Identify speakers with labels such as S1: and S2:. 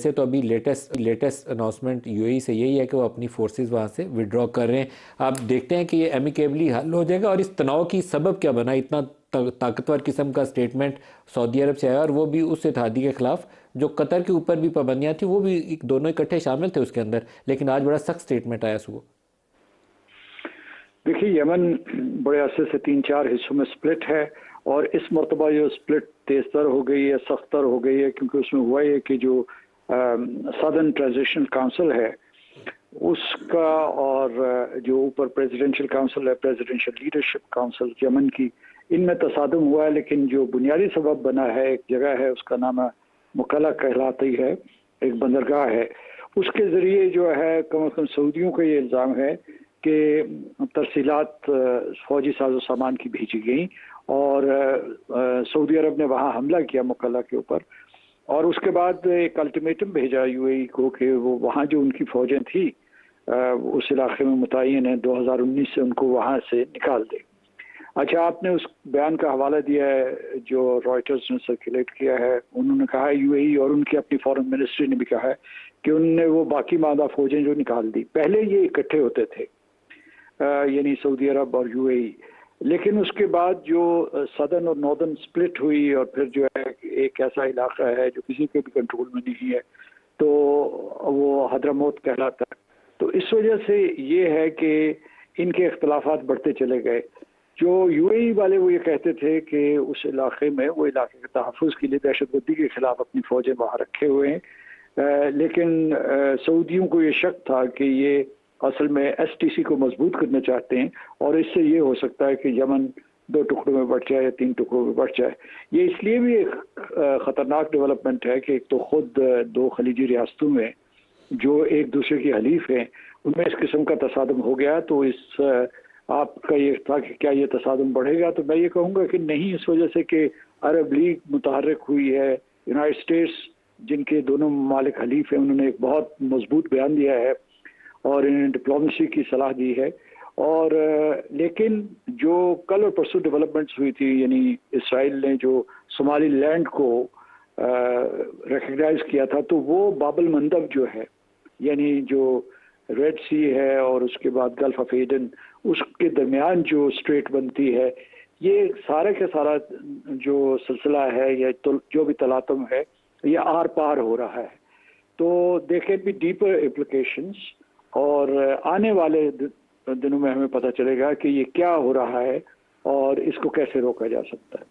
S1: वैसे तो अभी लेटेस्ट अनाउंसमेंट यूएई से यही है कि वो अपनी फोर्सेस वहाँ से विड्रॉ कर रहे हैं। आप देखते हैं कि ये एमिकेबली हल हो जाएगा, और इस तनाव की सबब क्या बना? इतना ताकतवर किस्म का स्टेटमेंट सऊदी अरब से आया, और वो भी उस इत्तेहादी के खिलाफ जो कतर के ऊपर भी पाबंदियाँ थी, वो भी दोनों इकट्ठे शामिल थे उसके अंदर, लेकिन आज बड़ा सख्त स्टेटमेंट आया सुबह।
S2: देखिए, यमन बड़े अरसे से 3-4 हिस्सों में स्प्लिट है, और इस मरतबा जो स्प्लिट तेज़तर हो गई है, सख्तर हो गई है, क्योंकि उसमें हुआ है कि जो सदर्न ट्रांजिशनल काउंसिल है उसका, और जो ऊपर प्रेसिडेंशियल काउंसिल है, प्रेसिडेंशियल लीडरशिप काउंसिल यमन की, इनमें तसादुम हुआ है। लेकिन जो बुनियादी सबब बना है, एक जगह है, उसका नाम है मुकल्ला कहलाती है, एक बंदरगाह है, उसके ज़रिए जो है कम से कम सऊदियों का ये इल्ज़ाम है कि तरसीलात फौजी साजो सामान की भेजी गई, और सऊदी अरब ने वहाँ हमला किया मुकल्ला के ऊपर, और उसके बाद एक अल्टीमेटम भेजा यूएई को कि वो वहाँ जो उनकी फ़ौजें थी उस इलाके में मुतय्यन है, 2019 से उनको वहाँ से निकाल दे। अच्छा, आपने उस बयान का हवाला दिया है जो रॉयटर्स ने सर्कुलेट किया है। उन्होंने कहा है, यूएई और उनकी अपनी फॉरेन मिनिस्ट्री ने भी कहा है कि उनने वो बाकी मादा फ़ौजें जो निकाल दी, पहले ये इकट्ठे होते थे, यानी सऊदी अरब और यूएई, लेकिन उसके बाद जो सदर्न और नॉर्दर्न स्प्लिट हुई, और फिर जो है एक ऐसा इलाका है जो किसी के भी कंट्रोल में नहीं है, तो वो हदरमौत कहलाता है। तो इस वजह से ये है कि इनके इख्तलाफात बढ़ते चले गए। जो यूएई वाले वो ये कहते थे कि उस इलाके में, वो इलाके के तहफ़्फ़ुज़ के लिए दहशतगर्दी के ख़िलाफ़ अपनी फ़ौजें वहाँ रखे हुए हैं, लेकिन सऊदियों को ये शक था कि ये असल में एसटीसी को मजबूत करना चाहते हैं, और इससे ये हो सकता है कि यमन 2 टुकड़ों में बट जाए या 3 टुकड़ों में बट जाए। ये इसलिए भी एक ख़तरनाक डेवलपमेंट है कि एक तो ख़ुद 2 खलीजी रियासतों में जो एक दूसरे की हलीफ हैं, उनमें इस किस्म का तसादुम हो गया। तो इस आपका ये था कि क्या ये तसादुम बढ़ेगा, तो मैं ये कहूँगा कि नहीं, इस वजह से कि अरब लीग मुतहर्रिक हुई है, यूनाइटेड स्टेट्स जिनके दोनों ममालिक हलीफ हैं, उन्होंने एक बहुत मजबूत बयान दिया है और इन्हें डिप्लोमेसी की सलाह दी है। और लेकिन जो कल और परसों डेवलपमेंट्स हुई थी, यानी इसराइल ने जो सोमाली लैंड को रिकग्नाइज किया था, तो वो बाबल मंदब जो है, यानी जो रेड सी है और उसके बाद गल्फ ऑफ एडन, उसके दरमियान जो स्ट्रेट बनती है, ये सारे के सारा जो सिलसिला है या तो जो भी तलातम है, ये आर पार हो रहा है। तो they can be deeper implications, और आने वाले दिनों में हमें पता चलेगा कि ये क्या हो रहा है और इसको कैसे रोका जा सकता है।